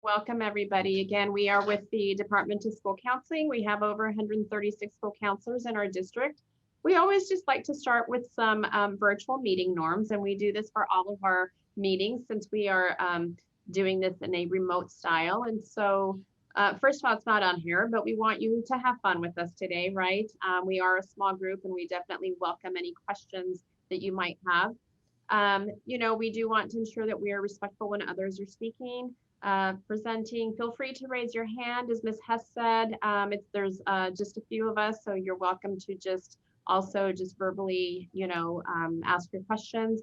Welcome, everybody. Again, we are with the Department of School Counseling. We have over 136 school counselors in our district. We always just like to start with some virtual meeting norms, and we do this for all of our meetings since we are doing this in a remote style. And so, first of all, it's not on here, but we want you to have fun with us today, right? We are a small group, and we definitely welcome any questions that you might have. We do want to ensure that we are respectful when others are speaking. Presenting, feel free to raise your hand. As Ms. Hess said, there's just a few of us, so you're welcome to just also just verbally, ask your questions.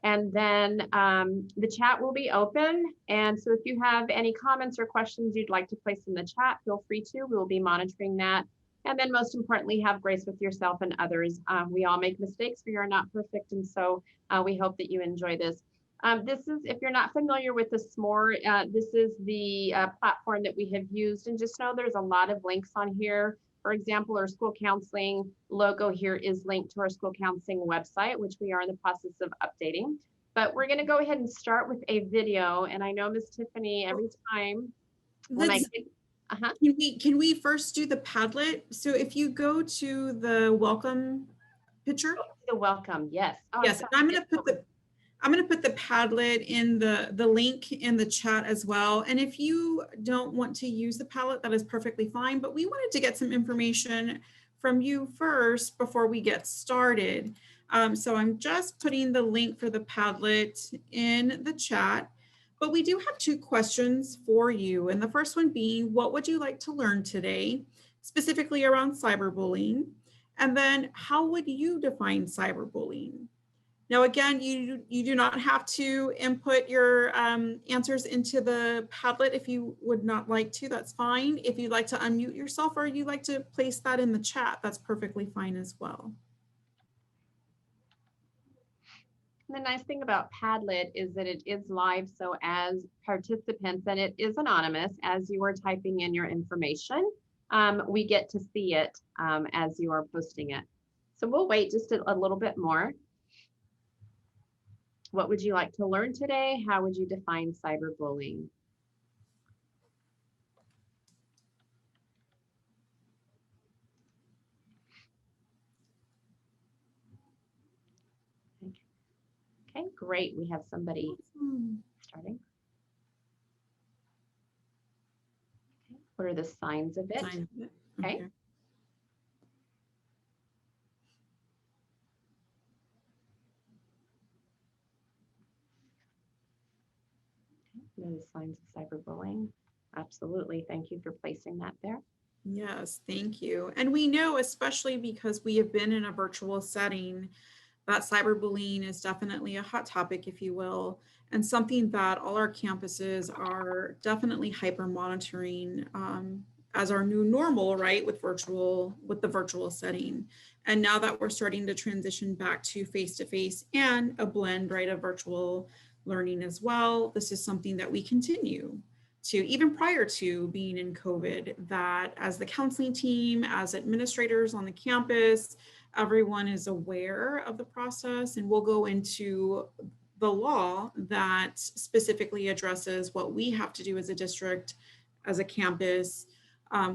And then the chat will be open. And so if you have any comments or questions you'd like to place in the chat, feel free to. We will be monitoring that. And then most importantly, have grace with yourself and others. We all make mistakes. We are not perfect. And so we hope that you enjoy this. This is, if you're not familiar with the SMORE, this is the platform that we have used. And just know there's a lot of links on here. For example, our school counseling logo here is linked to our school counseling website, which we are in the process of updating. But we're going to go ahead and start with a video. And I know, Ms. Tiffany, every time when Can we first do the Padlet? So if you go to the welcome picture. The welcome, yes. Oh, yes, I'm going to put the Padlet in the link in the chat as well. And if you don't want to use the Padlet, that is perfectly fine. But we wanted to get some information from you first before we get started. So I'm just putting the link for the Padlet in the chat. But we do have 2 questions for you. And the first one being, what would you like to learn today, specifically around cyberbullying? And then how would you define cyberbullying? Now, again, you do not have to input your answers into the Padlet if you would not like to, that's fine. If you'd like to unmute yourself or you'd like to place that in the chat, that's perfectly fine as well. The nice thing about Padlet is that it is live, so as participants, and it is anonymous, as you are typing in your information, we get to see it as you are posting it. So we'll wait just a little bit more. What would you like to learn today? How would you define cyberbullying? Okay, great. We have somebody starting. Okay. What are the signs of it? Okay. The signs of cyberbullying. Absolutely. Thank you for placing that there. Yes, thank you. And we know, especially because we have been in a virtual setting, that cyberbullying is definitely a hot topic, if you will, and something that all our campuses are definitely hyper monitoring as our new normal, right, with the virtual setting. And now that we're starting to transition back to face-to-face and a blend, right, of virtual learning as well, this is something that we continue to, even prior to being in COVID, that as the counseling team, as administrators on the campus, everyone is aware of the process, and we'll go into the law that specifically addresses what we have to do as a district, as a campus,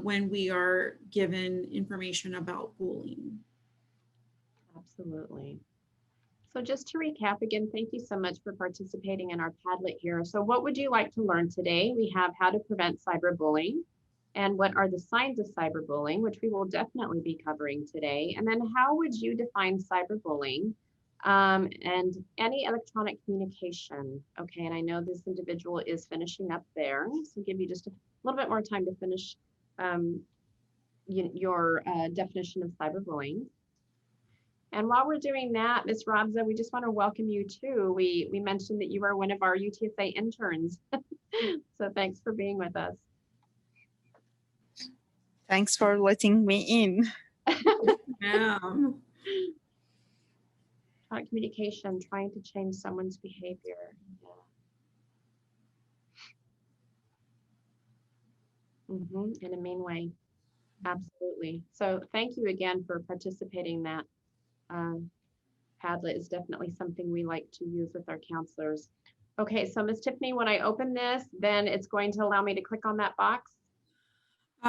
when we are given information about bullying. Absolutely. So just to recap again, thank you so much for participating in our Padlet here. So what would you like to learn today? We have how to prevent cyberbullying and what are the signs of cyberbullying, which we will definitely be covering today. And then how would you define cyberbullying and any electronic communication? Okay, and I know this individual is finishing up there, so give you just a little bit more time to finish your definition of cyberbullying. And while we're doing that, Ms. Rabza, we just want to welcome you too. We mentioned that you are one of our UTSA interns. So thanks for being with us. Thanks for letting me in. Yeah. Communication, trying to change someone's behavior. Yeah. In a mean way. Absolutely. So thank you again for participating in that. Padlet is definitely something we like to use with our counselors. Okay, so Miss Tiffany, when I open this, then it's going to allow me to click on that box.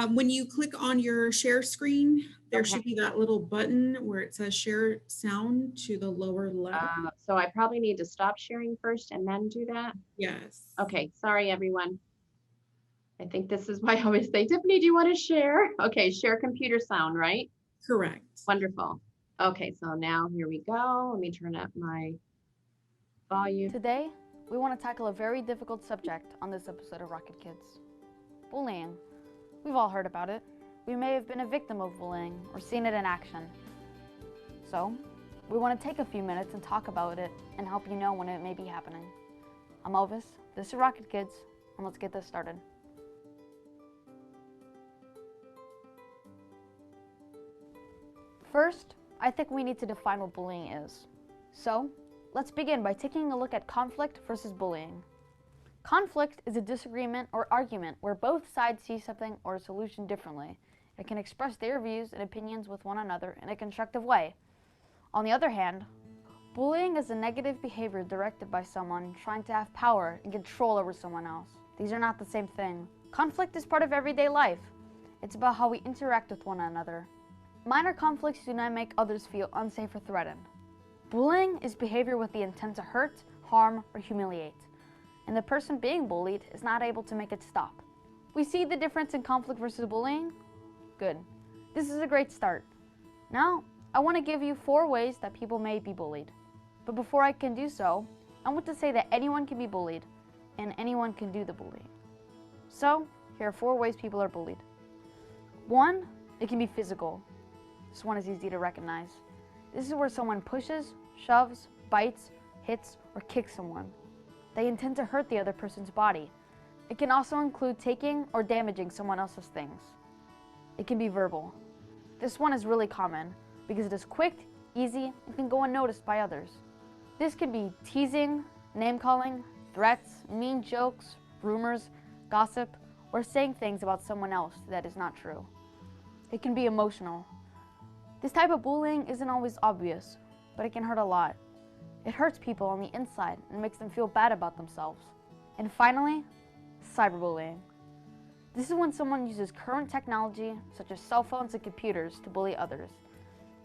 When you click on your share screen, there Okay. should be that little button where it says share sound to the lower left. So I probably need to stop sharing first and then do that. Yes. Okay, sorry, everyone. I think this is why I always say, Tiffany, do you want to share? Okay, share computer sound, right? Correct. Wonderful. Okay, so now here we go. Let me turn up my volume. Today, we want to tackle a very difficult subject on this episode of Rocket Kids. Bullying. We've all heard about it. We may have been a victim of bullying or seen it in action. So, we want to take a few minutes and talk about it and help you know when it may be happening. I'm Elvis, this is Rocket Kids, and let's get this started. First, I think we need to define what bullying is. So, let's begin by taking a look at conflict versus bullying. Conflict is a disagreement or argument where both sides see something or a solution differently and can express their views and opinions with one another in a constructive way. On the other hand, bullying is a negative behavior directed by someone trying to have power and control over someone else. These are not the same thing. Conflict is part of everyday life. It's about how we interact with one another. Minor conflicts do not make others feel unsafe or threatened. Bullying is behavior with the intent to hurt, harm, or humiliate, and the person being bullied is not able to make it stop. We see the difference in conflict versus bullying? Good. This is a great start. Now, I want to give you 4 ways that people may be bullied. But before I can do so, I want to say that anyone can be bullied, and anyone can do the bullying. So, here are 4 ways people are bullied. 1, it can be physical. This one is easy to recognize. This is where someone pushes, shoves, bites, hits, or kicks someone. They intend to hurt the other person's body. It can also include taking or damaging someone else's things. It can be verbal. This one is really common because it is quick, easy, and can go unnoticed by others. This can be teasing, name-calling, threats, mean jokes, rumors, gossip, or saying things about someone else that is not true. It can be emotional. This type of bullying isn't always obvious, but it can hurt a lot. It hurts people on the inside and makes them feel bad about themselves. And finally, cyberbullying. This is when someone uses current technology, such as cell phones and computers, to bully others.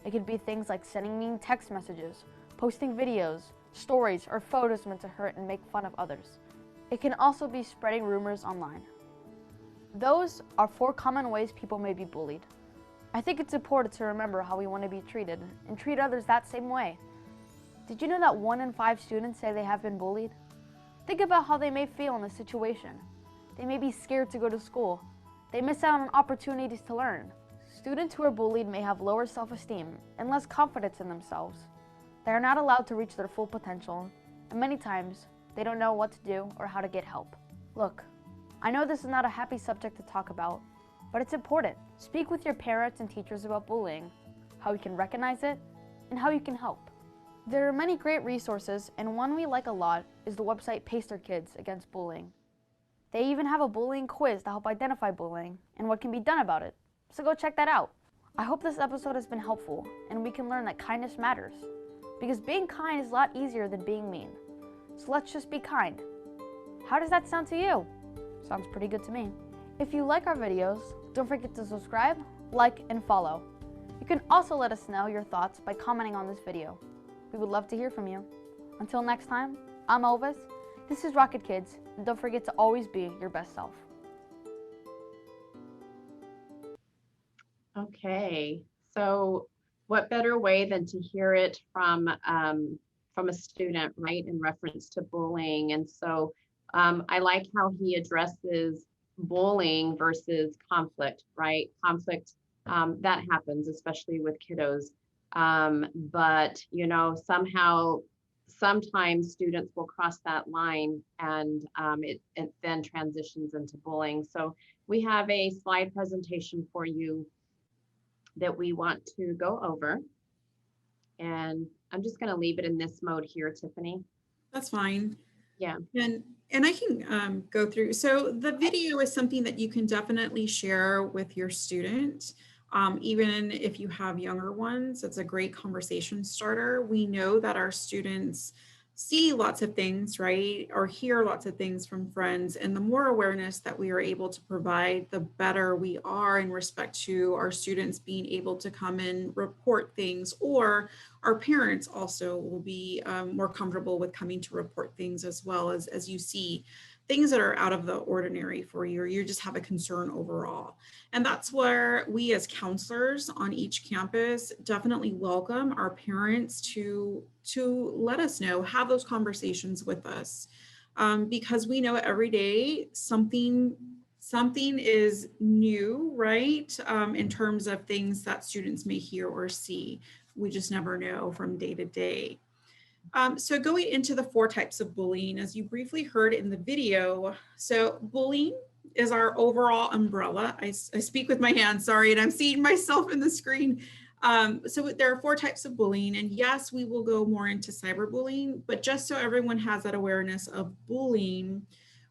It could be things like sending mean text messages, posting videos, stories, or photos meant to hurt and make fun of others. It can also be spreading rumors online. Those are 4 common ways people may be bullied. I think it's important to remember how we want to be treated and treat others that same way. Did you know that 1 in 5 students say they have been bullied? Think about how they may feel in this situation. They may be scared to go to school. They miss out on opportunities to learn. Students who are bullied may have lower self-esteem and less confidence in themselves. They are not allowed to reach their full potential, and many times, they don't know what to do or how to get help. Look, I know this is not a happy subject to talk about, but it's important. Speak with your parents and teachers about bullying, how you can recognize it, and how you can help. There are many great resources, and one we like a lot is the website Pacer Kids Against Bullying. They even have a bullying quiz to help identify bullying and what can be done about it. So go check that out. I hope this episode has been helpful, and we can learn that kindness matters. Because being kind is a lot easier than being mean. So let's just be kind. How does that sound to you? Sounds pretty good to me. If you like our videos, don't forget to subscribe, like, and follow. You can also let us know your thoughts by commenting on this video. We would love to hear from you. Until next time, I'm Elvis, this is Rocket Kids, and don't forget to always be your best self. Okay, so what better way than to hear it from a student, right, in reference to bullying? And so I like how he addresses bullying versus conflict, right? Conflict, that happens, especially with kiddos. But, you know, sometimes students will cross that line and it then transitions into bullying. So we have a slide presentation for you that we want to go over. And I'm just going to leave it in this mode here, Tiffany. That's fine. Yeah. And I can go through. So the video is something that you can definitely share with your student. Even if you have younger ones, it's a great conversation starter. We know that our students see lots of things, right? Or hear lots of things from friends. And the more awareness that we are able to provide, the better we are in respect to our students being able to come and report things, or our parents also will be more comfortable with coming to report things as well, as you see things that are out of the ordinary for you, or you just have a concern overall. And that's where we as counselors on each campus definitely welcome our parents to let us know, have those conversations with us, because we know every day something is new, right? In terms of things that students may hear or see. We just never know from day to day. So going into the 4 types of bullying, as you briefly heard in the video, so bullying is our overall umbrella. I speak with my hands, sorry, and I'm seeing myself in the screen. So there are 4 types of bullying, and yes, we will go more into cyberbullying, but just so everyone has that awareness of bullying,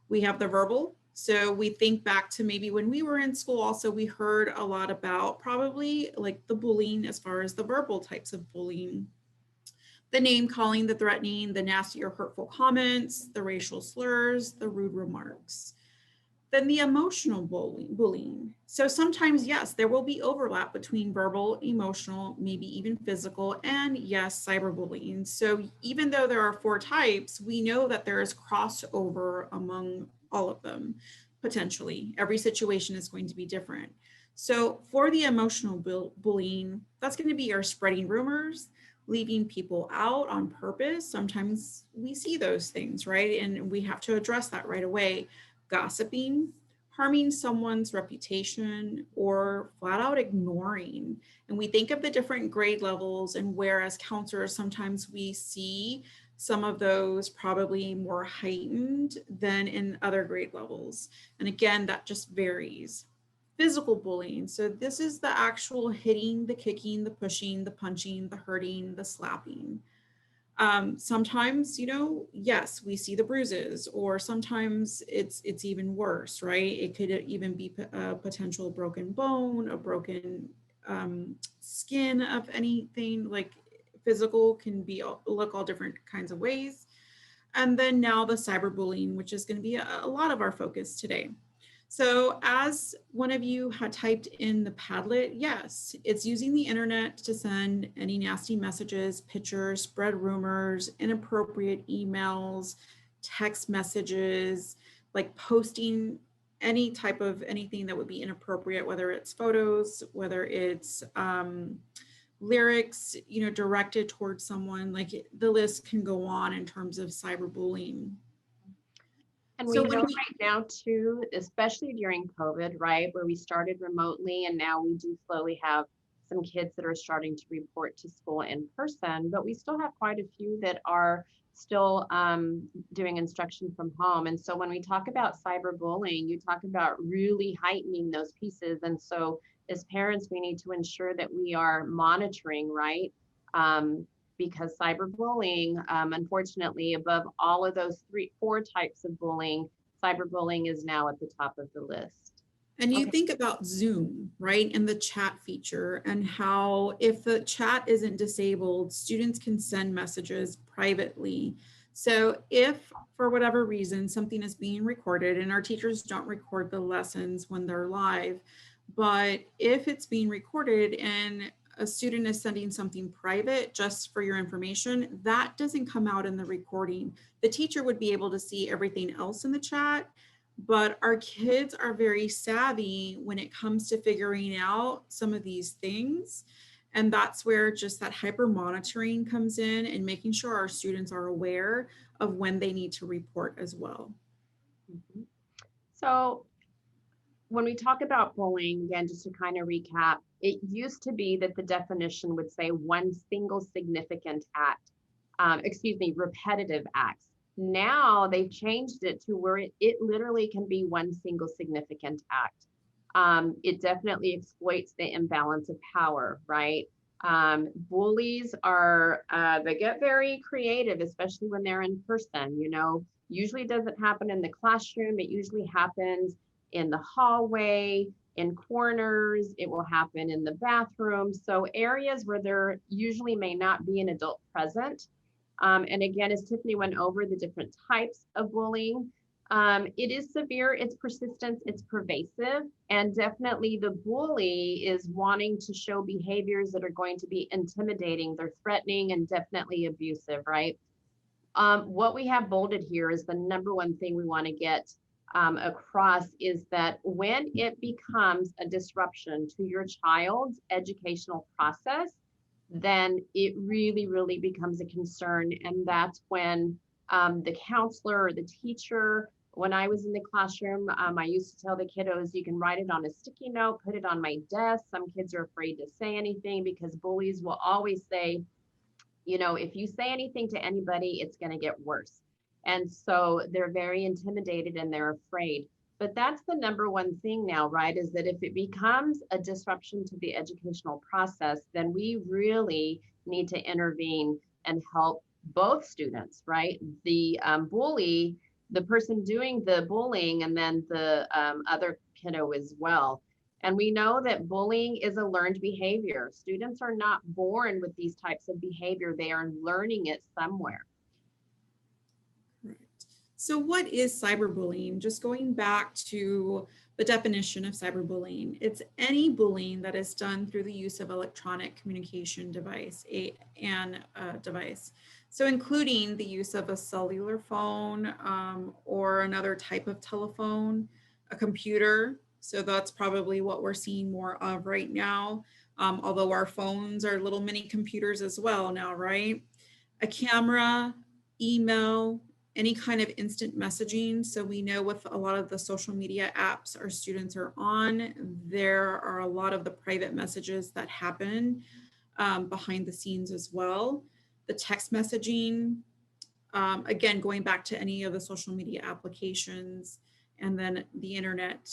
we have the verbal. So we think back to maybe when we were in school also, we heard a lot about probably like the bullying as far as the verbal types of bullying. The name calling, the threatening, the nasty or hurtful comments, the racial slurs, the rude remarks. Then the emotional bullying. So sometimes, yes, there will be overlap between verbal, emotional, maybe even physical, and yes, cyberbullying. So even though there are 4 types, we know that there is crossover among all of them, potentially. Every situation is going to be different. So for the emotional bullying, that's going to be our spreading rumors, leaving people out on purpose. Sometimes we see those things, right? And we have to address that right away. Gossiping, harming someone's reputation, or flat out ignoring. And we think of the different grade levels, and whereas counselors, sometimes we see some of those probably more heightened than in other grade levels. And again, that just varies. Physical bullying. So this is the actual hitting, the kicking, the pushing, the punching, the hurting, the slapping. Sometimes, yes, we see the bruises, or sometimes it's even worse, right? It could even be a potential broken bone, a broken skin of anything. Like physical can look all different kinds of ways. And then now the cyberbullying, which is going to be a lot of our focus today. So as one of you had typed in the Padlet, yes, it's using the internet to send any nasty messages, pictures, spread rumors, inappropriate emails, text messages, like posting any type of anything that would be inappropriate, whether it's photos, whether it's lyrics, directed towards someone. Like the list can go on in terms of cyberbullying. And So we when know right now too, especially during COVID, right, where we started remotely and now we do slowly have some kids that are starting to report to school in person, but we still have quite a few that are still doing instruction from home. And so when we talk about cyberbullying, you talk about really heightening those pieces. And so as parents, we need to ensure that we are monitoring, right? Because cyberbullying, unfortunately, above all of those 4 types of bullying, cyberbullying is now at the top of the list. And you think about Zoom, right? And the chat feature, and how if the chat isn't disabled, students can send messages privately. So if for whatever reason something is being recorded, and our teachers don't record the lessons when they're live, but if it's being recorded and a student is sending something private just for your information, that doesn't come out in the recording. The teacher would be able to see everything else in the chat, but our kids are very savvy when it comes to figuring out some of these things. And that's where just that hyper monitoring comes in, and making sure our students are aware of when they need to report as well. Mm-hmm. So when we talk about bullying, again, just to kind of recap, it used to be that the definition would say one single significant act, repetitive acts. Now they've changed it to where it literally can be one single significant act. It definitely exploits the imbalance of power, right? Bullies are, they get very creative, especially when they're in person, usually doesn't happen in the classroom. It usually happens in the hallway, in corners, it will happen in the bathroom. So areas where there usually may not be an adult present. And again, as Tiffany went over the different types of bullying, it is severe, it's persistent, it's pervasive, and definitely the bully is wanting to show behaviors that are going to be intimidating, they're threatening, and definitely abusive, right? What we have bolded here is the number one thing we want to get across is that when it becomes a disruption to your child's educational process, then it really, really becomes a concern. And that's when the counselor or the teacher, when I was in the classroom, I used to tell the kiddos, you can write it on a sticky note, put it on my desk. Some kids are afraid to say anything because bullies will always say, you know, if you say anything to anybody, it's going to get worse. And so they're very intimidated and they're afraid. But that's the number one thing now, right? Is that if it becomes a disruption to the educational process, then we really need to intervene and help both students, right? The bully, the person doing the bullying, and then the other kiddo as well. And we know that bullying is a learned behavior. Students are not born with these types of behavior. They are learning it somewhere. Right. So what is cyberbullying? Just going back to the definition of cyberbullying, it's any bullying that is done through the use of electronic communication device, device. So including the use of a cellular phone or another type of telephone, a computer. So that's probably what we're seeing more of right now. Although our phones are little mini computers as well now, right? A camera, email, any kind of instant messaging. So we know with a lot of the social media apps our students are on, there are a lot of the private messages that happen behind the scenes as well. The text messaging, again, going back to any of the social media applications, and then the internet,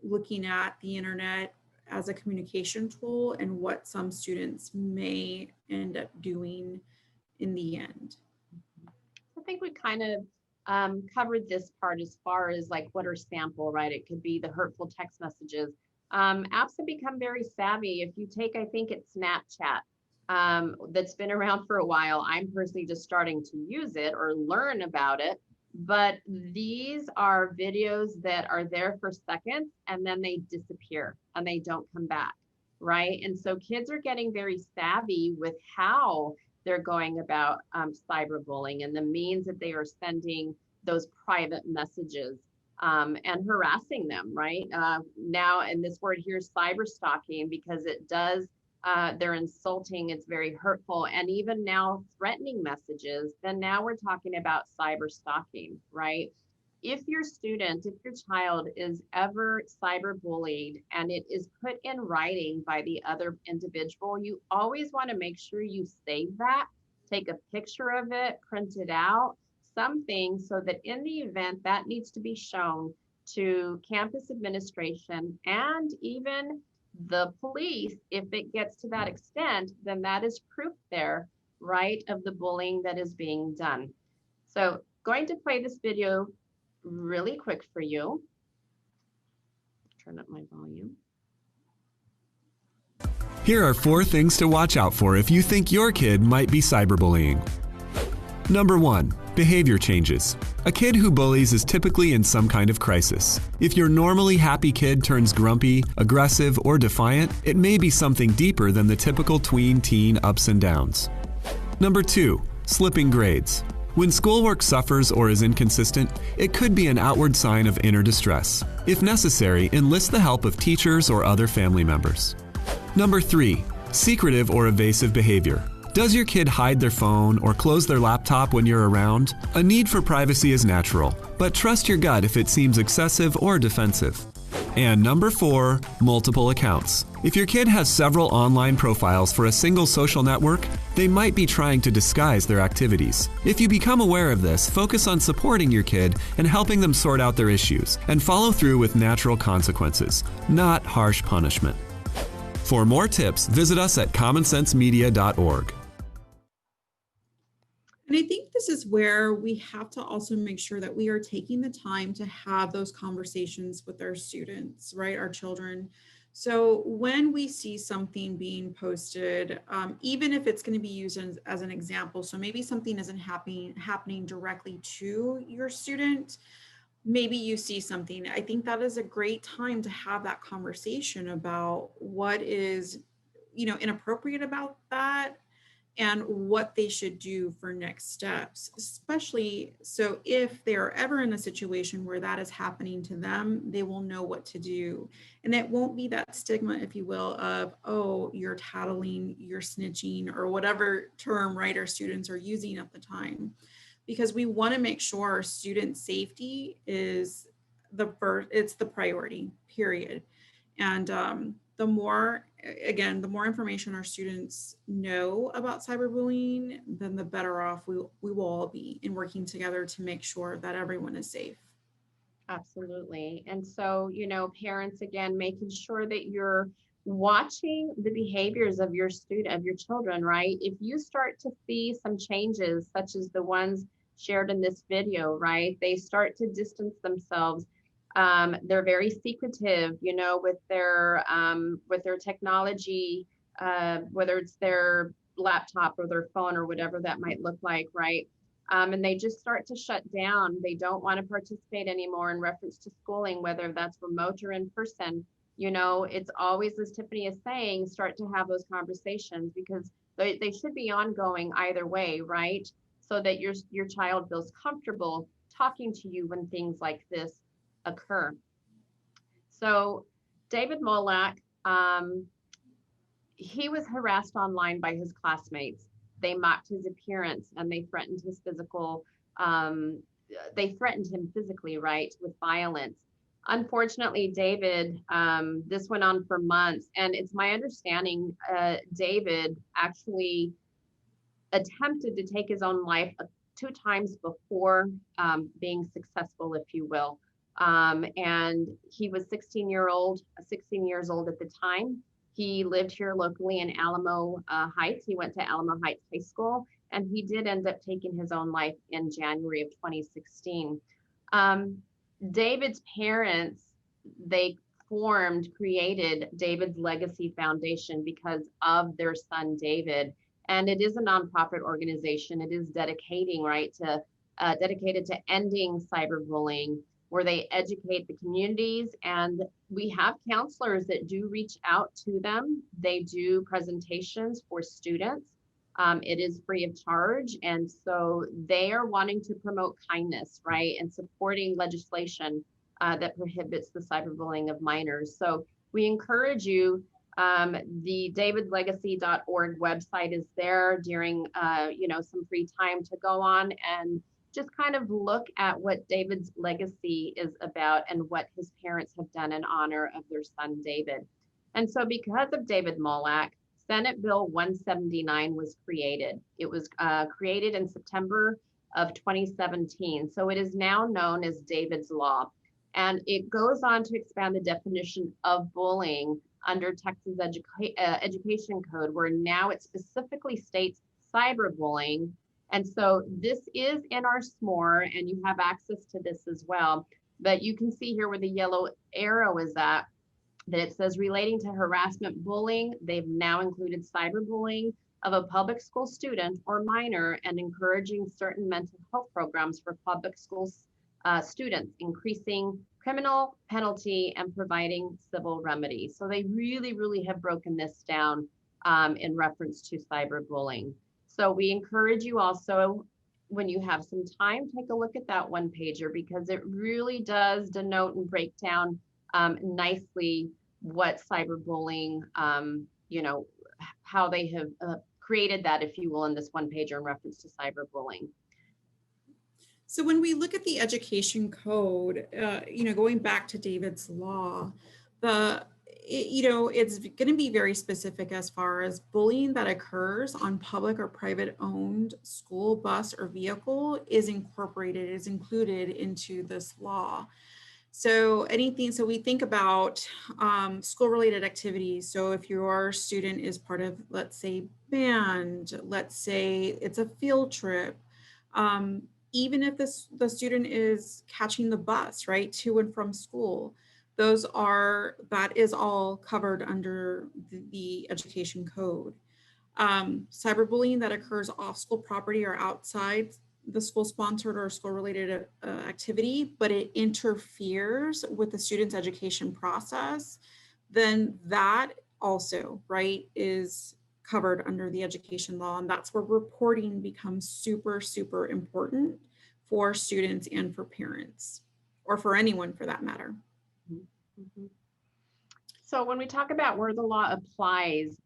looking at the internet as a communication tool and what some students may end up doing in the end. I think we kind of covered this part as far as like what are sample, right? It could be the hurtful text messages. Apps have become very savvy. If you take, I think it's Snapchat, that's been around for a while. I'm personally just starting to use it or learn about it. But these are videos that are there for seconds and then they disappear and they don't come back, right? And so kids are getting very savvy with how they're going about cyberbullying and the means that they are sending those private messages and harassing them, right? Now, and this word here is cyber stalking because it does, they're insulting, it's very hurtful, and even now threatening messages, then now we're talking about cyber stalking, right? If your student, if your child is ever cyberbullied and it is put in writing by the other individual, you always want to make sure you save that, take a picture of it, print it out, something so that in the event that needs to be shown to campus administration and even the police, if it gets to that extent, then that is proof there, right, of the bullying that is being done. So going to play this video really quick for you. Turn up my volume. Here are 4 things to watch out for if you think your kid might be cyberbullying. Number 1, behavior changes. A kid who bullies is typically in some kind of crisis. If your normally happy kid turns grumpy, aggressive, or defiant, it may be something deeper than the typical tween-teen ups and downs. Number 2, slipping grades. When schoolwork suffers or is inconsistent, it could be an outward sign of inner distress. If necessary, enlist the help of teachers or other family members. Number 3, secretive or evasive behavior. Does your kid hide their phone or close their laptop when you're around? A need for privacy is natural, but trust your gut if it seems excessive or defensive. And number 4, multiple accounts. If your kid has several online profiles for a single social network, they might be trying to disguise their activities. If you become aware of this, focus on supporting your kid and helping them sort out their issues, and follow through with natural consequences, not harsh punishment. For more tips, visit us at commonsensemedia.org. And I think this is where we have to also make sure that we are taking the time to have those conversations with our students, right, our children, So when we see something being posted, even if it's going to be used as an example, so maybe something isn't happening directly to your student, maybe you see something. I think that is a great time to have that conversation about what is, inappropriate about that, and what they should do for next steps, especially so if they're ever in a situation where that is happening to them, they will know what to do. And it won't be that stigma, if you will, of, oh, you're tattling, you're snitching, or whatever term, right, our students are using at the time. Because we want to make sure our student safety is it's the priority, period. And the more information our students know about cyberbullying, then the better off we will all be in working together to make sure that everyone is safe. Absolutely. And so, parents, again, making sure that you're watching the behaviors of your children, right? If you start to see some changes, such as the ones shared in this video, right? They start to distance themselves. They're very secretive, with their technology, whether it's their laptop or their phone or whatever that might look like, right? And they just start to shut down. They don't want to participate anymore in reference to schooling, whether that's remote or in person. It's always, as Tiffany is saying, start to have those conversations, because they should be ongoing either way, right? So that your child feels comfortable talking to you when things like this occur. So David Molak, he was harassed online by his classmates. They mocked his appearance and they threatened his they threatened him physically, right, with violence. Unfortunately, David, this went on for months, and it's my understanding David actually attempted to take his own life 2 times before being successful, if you will. And he was 16 years old at the time. He lived here locally in Alamo Heights. He went to Alamo Heights High School, and he did end up taking his own life in January of 2016. David's parents, they created David's Legacy Foundation because of their son, David. And it is a nonprofit organization. It is dedicated to ending cyberbullying, where they educate the communities, and we have counselors that do reach out to them. They do presentations for students. It is free of charge. And so they are wanting to promote kindness, right? And supporting legislation that prohibits the cyberbullying of minors. So we encourage you, the davidlegacy.org website is there during, some free time to go on and just kind of look at what David's legacy is about and what his parents have done in honor of their son, David. And so because of David Molak, Senate Bill 179 was created. It was created in September of 2017. So it is now known as David's Law. And it goes on to expand the definition of bullying under Texas Education Code, where now it specifically states cyberbullying. And so this is in our SMORE, and you have access to this as well. But you can see here where the yellow arrow is at, that it says relating to harassment, bullying. They've now included cyberbullying of a public school student or minor, and encouraging certain mental health programs for public school students, increasing criminal penalty and providing civil remedies. So they really, really have broken this down in reference to cyberbullying. So we encourage you also, when you have some time, take a look at that one pager, because it really does denote and break down nicely what cyberbullying, how they have created that, if you will, in this one pager in reference to cyberbullying. So when we look at the education code, going back to David's Law, it's going to be very specific as far as bullying that occurs on public or private owned school bus or vehicle is included into this law. So we think about school related activities. So if your student is part of, let's say, band, let's say it's a field trip, even if the student is catching the bus, right, to and from school, that is all covered under the education code. Cyberbullying that occurs off school property or outside the school sponsored or school related activity, but it interferes with the student's education process, then that also, right, is covered under the education law. And that's where reporting becomes super, super important for students and for parents, or for anyone for that matter. Mhm. So when we talk about where the law applies,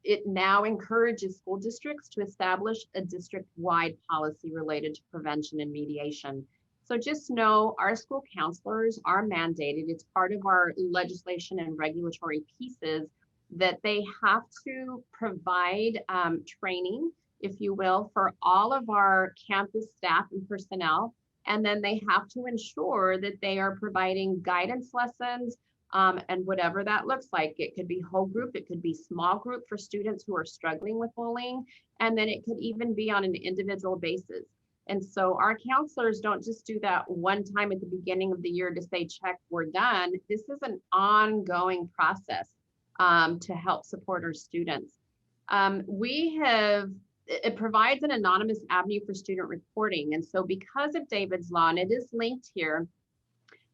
it now encourages school districts to establish a district-wide policy related to prevention and mediation. So just know our school counselors are mandated. It's part of our legislation and regulatory pieces that they have to provide training, if you will, for all of our campus staff and personnel. And then they have to ensure that they are providing guidance lessons, and whatever that looks like. It could be whole group, it could be small group for students who are struggling with bullying, and then it could even be on an individual basis. And so our counselors don't just do that one time at the beginning of the year to say, check, we're done. This is an ongoing process to help support our students. It provides an anonymous avenue for student reporting. And so because of David's Law, and it is linked here,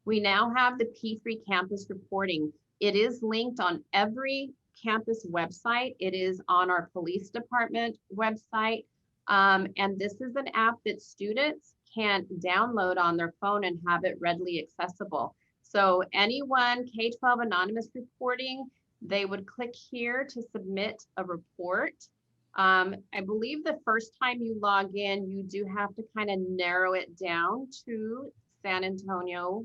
we now have the P3 campus reporting. It is linked on every campus website. It is on our police department website. And this is an app that students can download on their phone and have it readily accessible. So anyone K-12 anonymous reporting, they would click here to submit a report. I believe the first time you log in, you do have to kind of narrow it down to San Antonio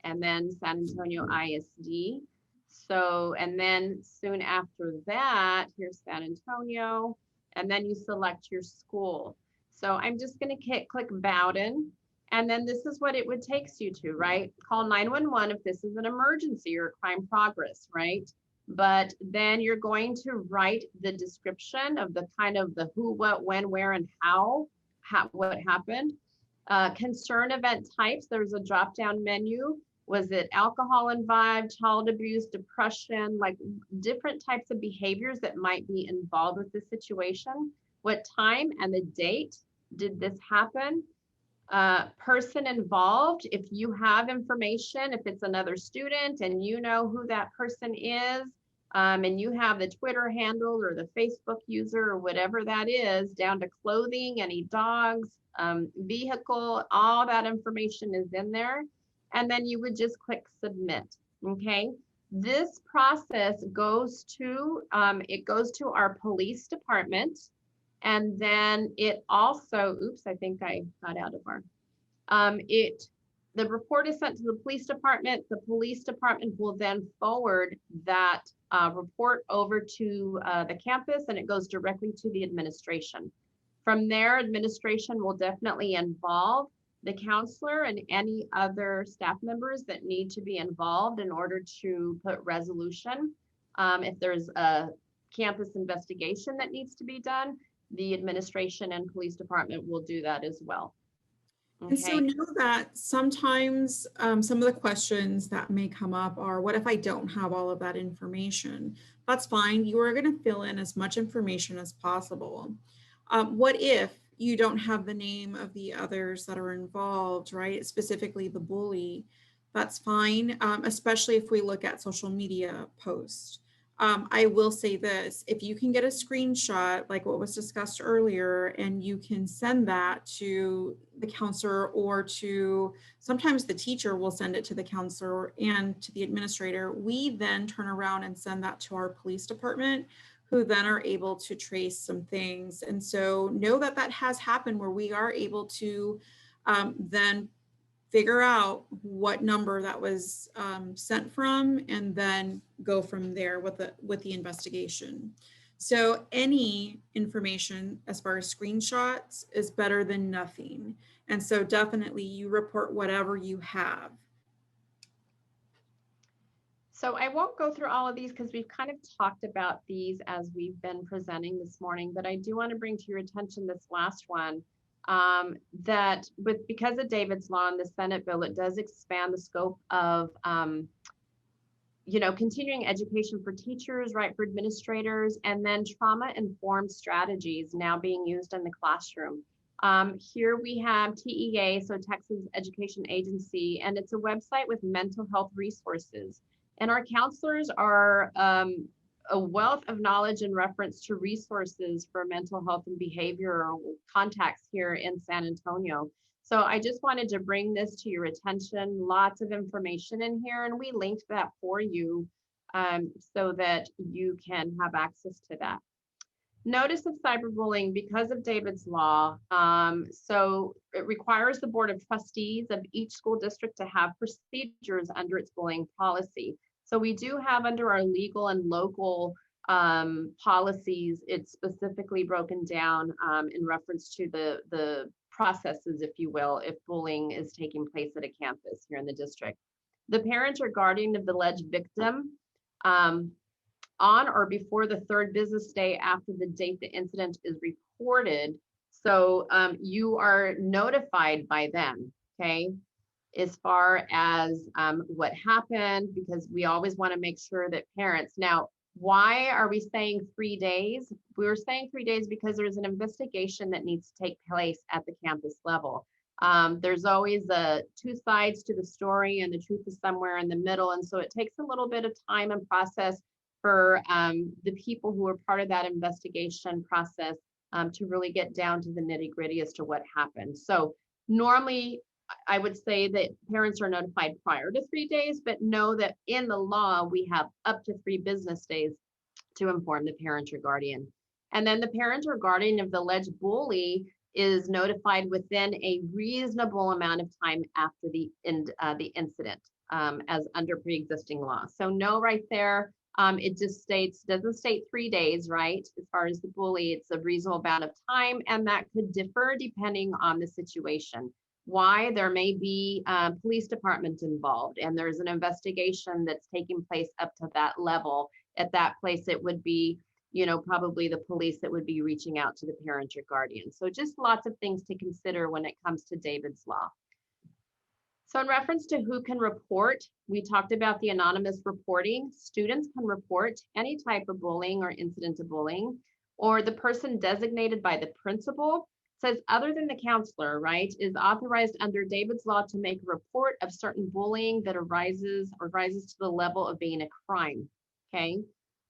and then San Antonio ISD. So, and then soon after that, here's San Antonio, and then you select your school. So I'm just going to click Bowden, and then this is what it would take you to, right? Call 911 if this is an emergency or crime progress, right? But then you're going to write the description of the kind of the who, what, when, where, and what happened. Concern event types, there's a drop-down menu. Was it alcohol involved, child abuse, depression, like different types of behaviors that might be involved with the situation? What time and the date did this happen? Person involved, if you have information, if it's another student and you know who that person is, and you have the Twitter handle or the Facebook user or whatever that is, down to clothing, any dogs, vehicle, all that information is in there. And then you would just click submit, okay? This process goes to, our police department. And then it also, oops, I think I got out of our, the report is sent to the police department. The police department will then forward that report over to the campus, and it goes directly to the administration. From there, administration will definitely involve the counselor and any other staff members that need to be involved in order to put resolution. If there's a campus investigation that needs to be done, the administration and police department will do that as well. Okay. And so know that sometimes some of the questions that may come up are, what if I don't have all of that information? That's fine. You are going to fill in as much information as possible. What if you don't have the name of the others that are involved, right? Specifically the bully. That's fine, especially if we look at social media posts. I will say this, if you can get a screenshot, like what was discussed earlier, and you can send that to the counselor or to, sometimes the teacher will send it to the counselor and to the administrator, we then turn around and send that to our police department, who then are able to trace some things. And so know that that has happened, where we are able to then figure out what number that was sent from, and then go from there with the investigation. So any information as far as screenshots is better than nothing. And so definitely you report whatever you have. So I won't go through all of these because we've kind of talked about these as we've been presenting this morning, but I do want to bring to your attention this last one, that because of David's Law and the Senate bill, it does expand the scope of continuing education for teachers, right, for administrators, and then trauma-informed strategies now being used in the classroom. Here we have TEA, so Texas Education Agency, and it's a website with mental health resources. And our counselors are a wealth of knowledge in reference to resources for mental health and behavioral contacts here in San Antonio. So I just wanted to bring this to your attention. Lots of information in here, and we linked that for you so that you can have access to that. Notice of cyberbullying because of David's Law. So it requires the Board of Trustees of each school district to have procedures under its bullying policy. So we do have under our legal and local policies, it's specifically broken down in reference to the processes, if you will, if bullying is taking place at a campus here in the district. The parent or guardian of the alleged victim on or before the 3rd business day after the date the incident is reported. So you are notified by them, okay, as far as what happened, because we always want to make sure that parents, now, why are we saying 3 days? We're saying 3 days because there's an investigation that needs to take place at the campus level. There's always 2 sides to the story, and the truth is somewhere in the middle. And so it takes a little bit of time and process for the people who are part of that investigation process to really get down to the nitty-gritty as to what happened. So normally, I would say that parents are notified prior to 3 days, but know that in the law, we have up to 3 business days to inform the parent or guardian. And then the parent or guardian of the alleged bully is notified within a reasonable amount of time after the incident as under pre-existing law. So no, right there, it just doesn't state 3 days, right? As far as the bully, it's a reasonable amount of time, and that could differ depending on the situation. Why? There may be police department involved, and there's an investigation that's taking place up to that level. At that place, it would be, probably the police that would be reaching out to the parent or guardian. So just lots of things to consider when it comes to David's Law. So in reference to who can report, we talked about the anonymous reporting. Students can report any type of bullying or incident of bullying, or the person designated by the principal, says other than the counselor, right, is authorized under David's Law to make a report of certain bullying that rises to the level of being a crime, okay?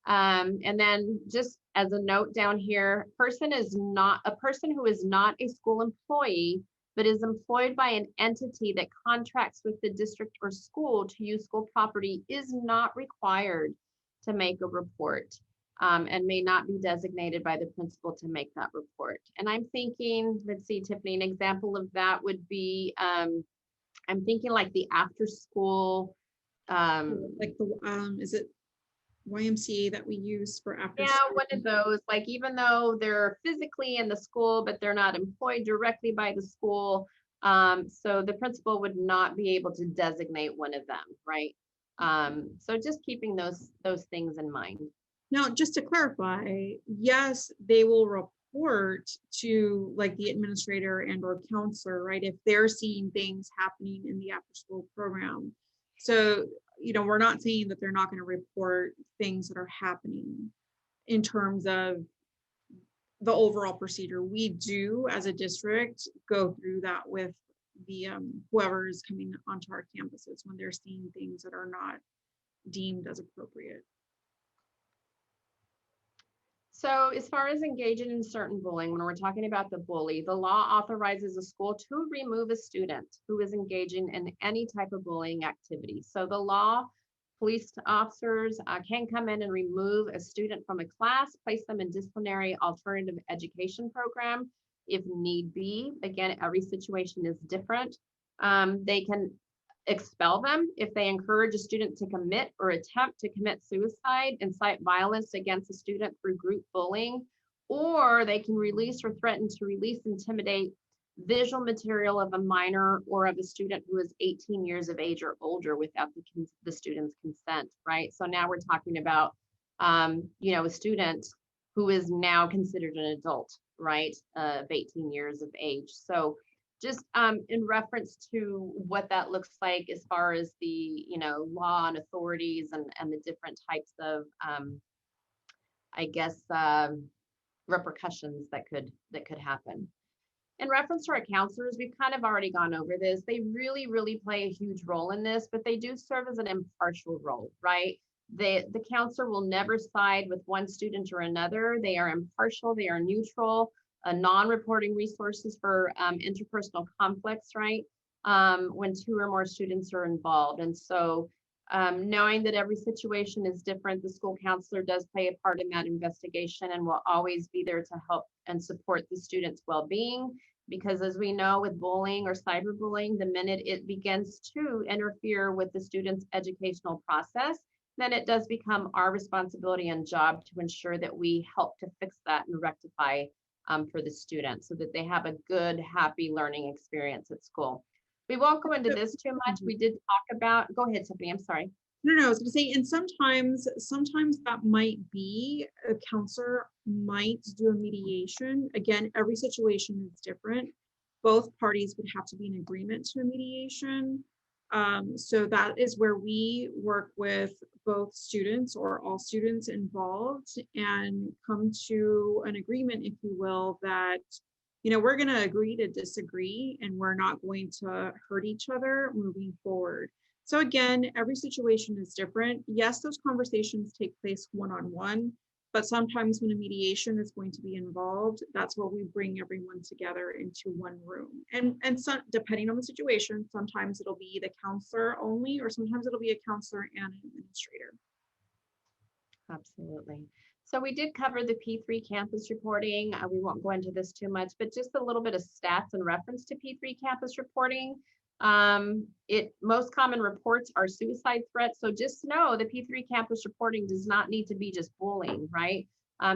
And then just as a note down here, a person who is not a school employee, but is employed by an entity that contracts with the district or school to use school property is not required to make a report. And may not be designated by the principal to make that report. And I'm thinking, let's see, Tiffany, an example of that would be, I'm thinking like the after school. Like the, is it YMCA that we use for after Yeah, school? one of those, like even though they're physically in the school, but they're not employed directly by the school. So the principal would not be able to designate one of them, right? So just keeping those things in mind. Now, just to clarify, yes, they will report to like the administrator and or counselor, right? If they're seeing things happening in the after school program. So, we're not saying that they're not going to report things that are happening in terms of the overall procedure. We do as a district go through that with the whoever is coming onto our campuses when they're seeing things that are not deemed as appropriate. So as far as engaging in certain bullying, when we're talking about the bully, the law authorizes a school to remove a student who is engaging in any type of bullying activity. So the law, police officers can come in and remove a student from a class, place them in disciplinary alternative education program if need be. Again, every situation is different. They can expel them if they encourage a student to commit or attempt to commit suicide, incite violence against a student through group bullying, or they can release or threaten to release, intimidate visual material of a minor or of a student who is 18 years of age or older without the student's consent, right? So now we're talking about, a student who is now considered an adult, right, of 18 years of age. So just in reference to what that looks like as far as the, law and authorities and the different types of, I guess, repercussions that could happen. In reference to our counselors, we've kind of already gone over this. They really, really play a huge role in this, but they do serve as an impartial role, right? The counselor will never side with one student or another. They are impartial, they are neutral, non-reporting resources for interpersonal conflicts, right? When two or more students are involved. And so knowing that every situation is different, the school counselor does play a part in that investigation and will always be there to help and support the student's well-being. Because as we know with bullying or cyberbullying, the minute it begins to interfere with the student's educational process, then it does become our responsibility and job to ensure that we help to fix that and rectify for the student so that they have a good, happy learning experience at school. We won't go into this too much. We did talk about, go ahead, Tiffany, I'm sorry. No, I was gonna say, and sometimes that might be a counselor might do a mediation. Again, every situation is different. Both parties would have to be in agreement to a mediation. So that is where we work with both students or all students involved and come to an agreement, if you will, that we're going to agree to disagree and we're not going to hurt each other moving forward. So again, every situation is different. Yes, those conversations take place one-on-one, but sometimes when a mediation is going to be involved, that's where we bring everyone together into one room. And so, depending on the situation, sometimes it'll be the counselor only, or sometimes it'll be a counselor and an administrator. Absolutely. So we did cover the P3 campus reporting. We won't go into this too much, but just a little bit of stats in reference to P3 campus reporting. Most common reports are suicide threats. So just know the P3 campus reporting does not need to be just bullying, right?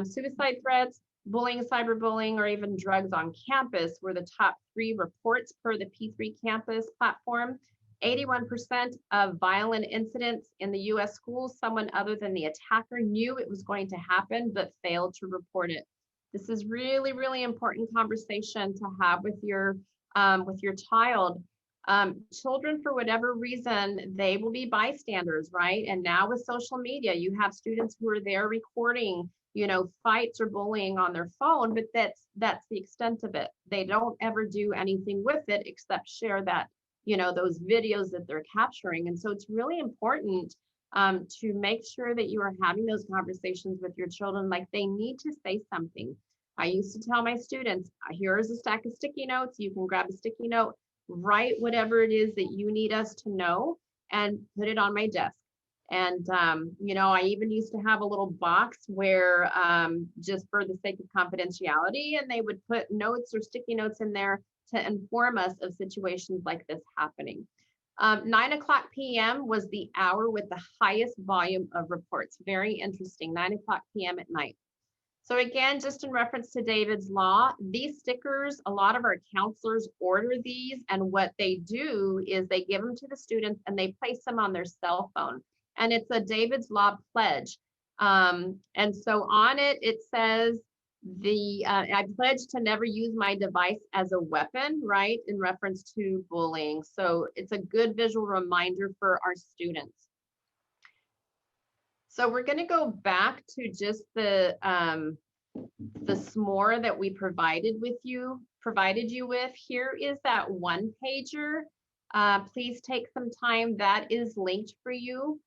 Suicide threats, bullying, cyberbullying, or even drugs on campus were the top 3 reports per the P3 campus platform. 81% of violent incidents in the US schools, someone other than the attacker knew it was going to happen, but failed to report it. This is really, really important conversation to have with your child. Children, for whatever reason, they will be bystanders, right? And now with social media, you have students who are there recording, fights or bullying on their phone, but that's the extent of it. They don't ever do anything with it except share that, those videos that they're capturing. And so it's really important to make sure that you are having those conversations with your children, like they need to say something. I used to tell my students, here's a stack of sticky notes. You can grab a sticky note, write whatever it is that you need us to know and put it on my desk. And, I even used to have a little box where just for the sake of confidentiality, and they would put notes or sticky notes in there to inform us of situations like this happening. 9:00 p.m. was the hour with the highest volume of reports. Very interesting, 9:00 p.m. at night. So again, just in reference to David's Law, these stickers, a lot of our counselors order these, and what they do is they give them to the students and they place them on their cell phone. And it's a David's Law pledge. And so on it, it says, I pledge to never use my device as a weapon, right, in reference to bullying. So it's a good visual reminder for our students. So we're going to go back to just the SMORE that we provided you with. Here is that one pager. Please take some time. That is linked for you.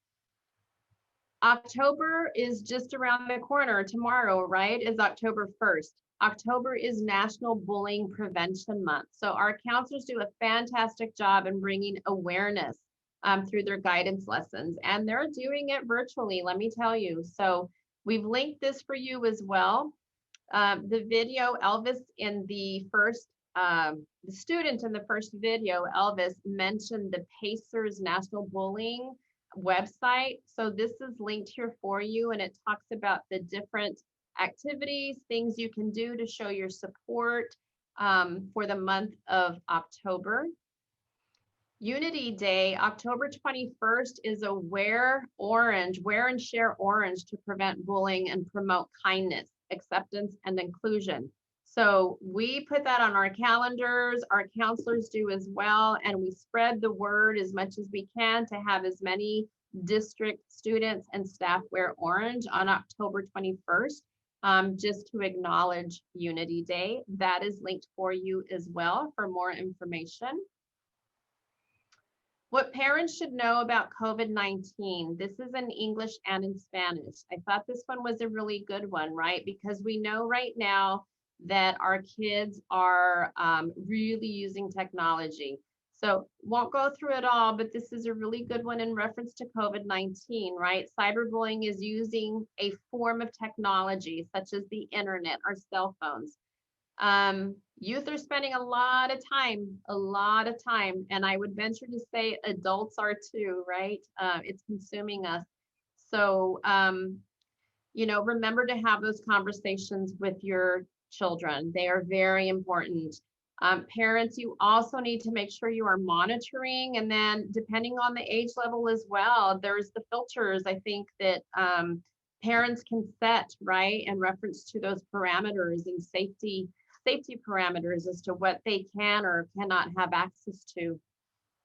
October is just around the corner. Tomorrow, right, is October 1st. October is National Bullying Prevention Month. So our counselors do a fantastic job in bringing awareness through their guidance lessons, and they're doing it virtually, let me tell you. So we've linked this for you as well. The video, Elvis in the first, the student in the first video, Elvis, mentioned the Pacers National Bullying website. So this is linked here for you, and it talks about the different activities, things you can do to show your support for the month of October. Unity Day, October 21st, is a wear and share orange to prevent bullying and promote kindness, acceptance, and inclusion. So we put that on our calendars, our counselors do as well, and we spread the word as much as we can to have as many district students and staff wear orange on October 21st, just to acknowledge Unity Day. That is linked for you as well for more information. What parents should know about COVID-19. This is in English and in Spanish. I thought this one was a really good one, right? Because we know right now that our kids are really using technology. So won't go through it all, but this is a really good one in reference to COVID-19, right? Cyberbullying is using a form of technology such as the internet or cell phones. Youth are spending a lot of time, and I would venture to say adults are too, right? It's consuming us. So, remember to have those conversations with your children. They are very important. Parents, you also need to make sure you are monitoring, and then depending on the age level as well, there's the filters I think that parents can set, right, in reference to those parameters and safety parameters as to what they can or cannot have access to.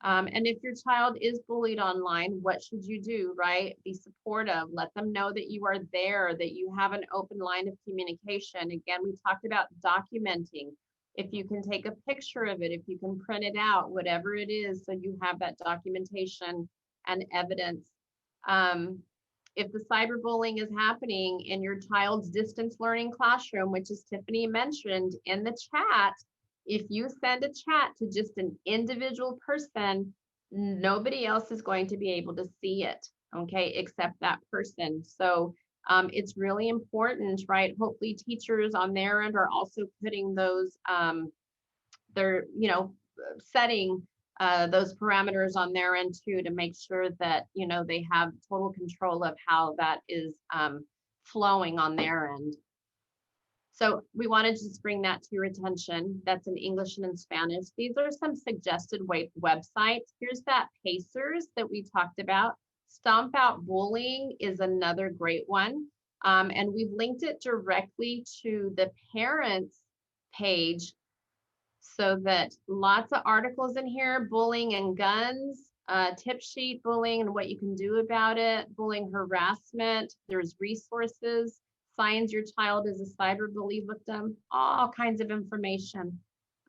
And if your child is bullied online, what should you do, right? Be supportive. Let them know that you are there, that you have an open line of communication. Again, we talked about documenting. If you can take a picture of it, if you can print it out, whatever it is, so you have that documentation and evidence. If the cyberbullying is happening in your child's distance learning classroom, which is Tiffany mentioned in the chat, if you send a chat to just an individual person, nobody else is going to be able to see it, okay, except that person. So it's really important, right? Hopefully teachers on their end are also putting those, setting those parameters on their end too, to make sure that, they have total control of how that is flowing on their end. So we wanted to just bring that to your attention. That's in English and in Spanish. These are some suggested websites. Here's that Pacers that we talked about. Stomp Out Bullying is another great one. And we've linked it directly to the parents page, so that lots of articles in here, bullying and guns, tip sheet bullying and what you can do about it, bullying harassment, there's resources, signs your child is a cyberbully victim, all kinds of information.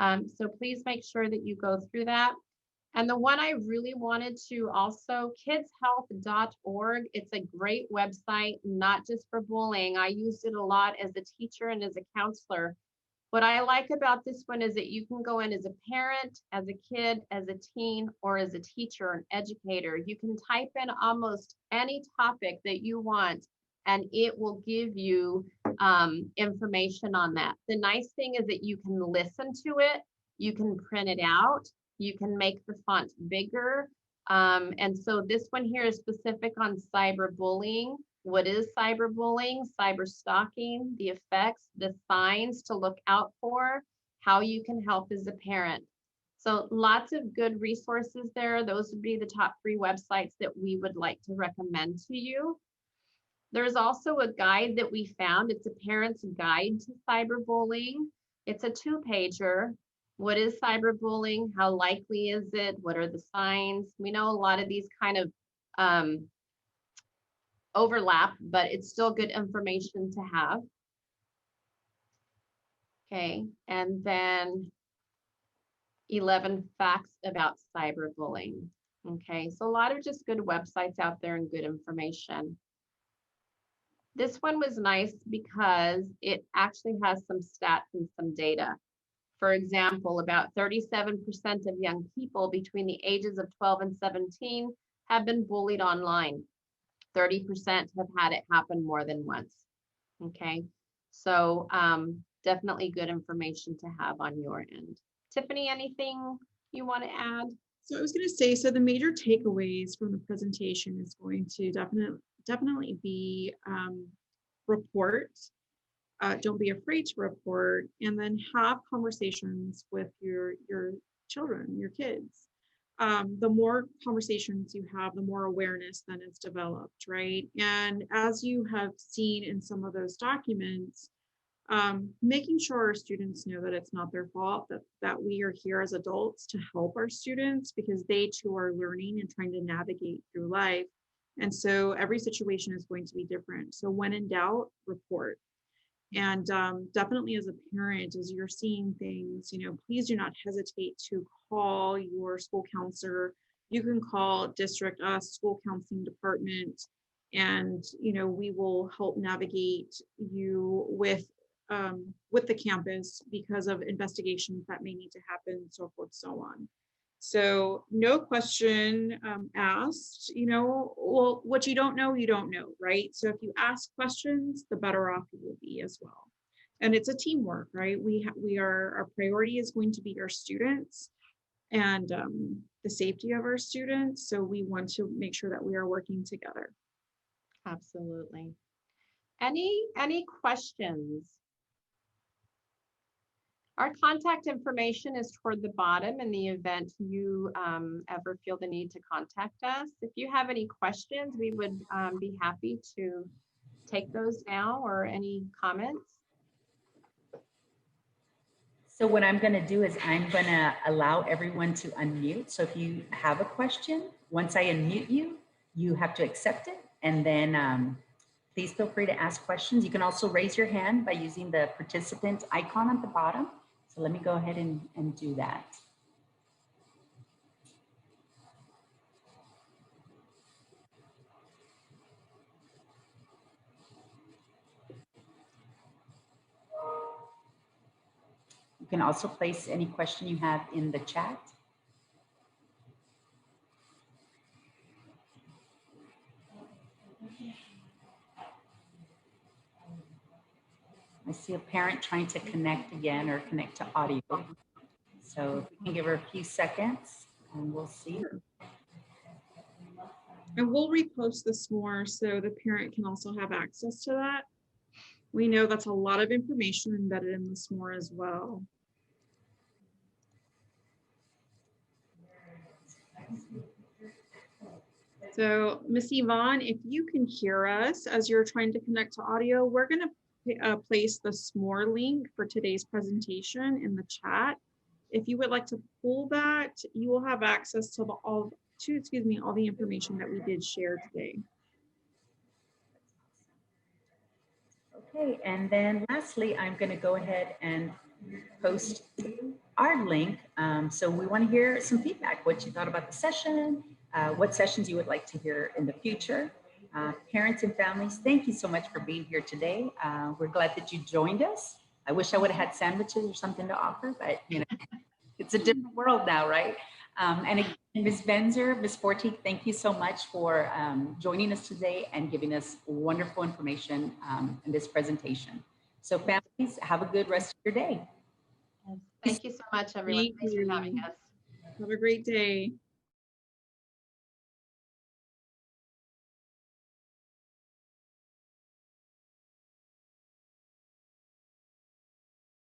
So please make sure that you go through that. And the one I really wanted to also, kidshealth.org, it's a great website, not just for bullying. I used it a lot as a teacher and as a counselor. What I like about this one is that you can go in as a parent, as a kid, as a teen, or as a teacher or an educator. You can type in almost any topic that you want, and it will give you information on that. The nice thing is that you can listen to it, you can print it out, you can make the font bigger. And so this one here is specific on cyberbullying. What is cyberbullying, cyberstalking, the effects, the signs to look out for, how you can help as a parent. So lots of good resources there. Those would be the top 3 websites that we would like to recommend to you. There's also a guide that we found. It's a parent's guide to cyberbullying. It's a 2-pager. What is cyberbullying? How likely is it? What are the signs? We know a lot of these kind of overlap, but it's still good information to have. Okay, and then 11 facts about cyberbullying. Okay, so a lot of just good websites out there and good information. This one was nice because it actually has some stats and some data. For example, about 37% of young people between the ages of 12 and 17 have been bullied online. 30% have had it happen more than once. Okay, so definitely good information to have on your end. Tiffany, anything you want to add? So I was going to say, so the major takeaways from the presentation is going to definitely be report. Don't be afraid to report, and then have conversations with your children, your kids. The more conversations you have, the more awareness then is developed, right? And as you have seen in some of those documents, Making sure our students know that it's not their fault, that we are here as adults to help our students because they too are learning and trying to navigate through life. And so every situation is going to be different. So when in doubt, report. And definitely as a parent, as you're seeing things, please do not hesitate to call your school counselor. You can call district, us, school counseling department, and we will help navigate you with the campus because of investigations that may need to happen, so forth, so on. So no question asked, well, what you don't know, right? So if you ask questions, the better off you will be as well. And it's a teamwork, right? Our priority is going to be our students and the safety of our students. So we want to make sure that we are working together. Absolutely. Any questions? Our contact information is toward the bottom in the event you ever feel the need to contact us. If you have any questions, we would be happy to take those now, or any comments. So what I'm going to do is I'm going to allow everyone to unmute. So if you have a question, once I unmute you, you have to accept it. And then please feel free to ask questions. You can also raise your hand by using the participant icon at the bottom. So let me go ahead and do that. You can also place any question you have in the chat. I see a parent trying to connect again or connect to audio. So if we can give her a few seconds and we'll see. And we'll repost this more so the parent can also have access to that. We know that's a lot of information embedded in this more as well. So Miss Yvonne, if you can hear us as you're trying to connect to audio, we're going to place the SMORE link for today's presentation in the chat. If you would like to pull that, you will have access to all the information that we did share today. Okay, and then lastly, I'm going to go ahead and post our link. So we want to hear some feedback, what you thought about the session, what sessions you would like to hear in the future. Parents and families, thank you so much for being here today. We're glad that you joined us. I wish I would have had sandwiches or something to offer, but it's a different world now, right? And again, Ms. Benzer, Ms. Forte, thank you so much for joining us today and giving us wonderful information in this presentation. So families, have a good rest of your day. Thank you so much, everyone. Thanks for having us. Have a great day.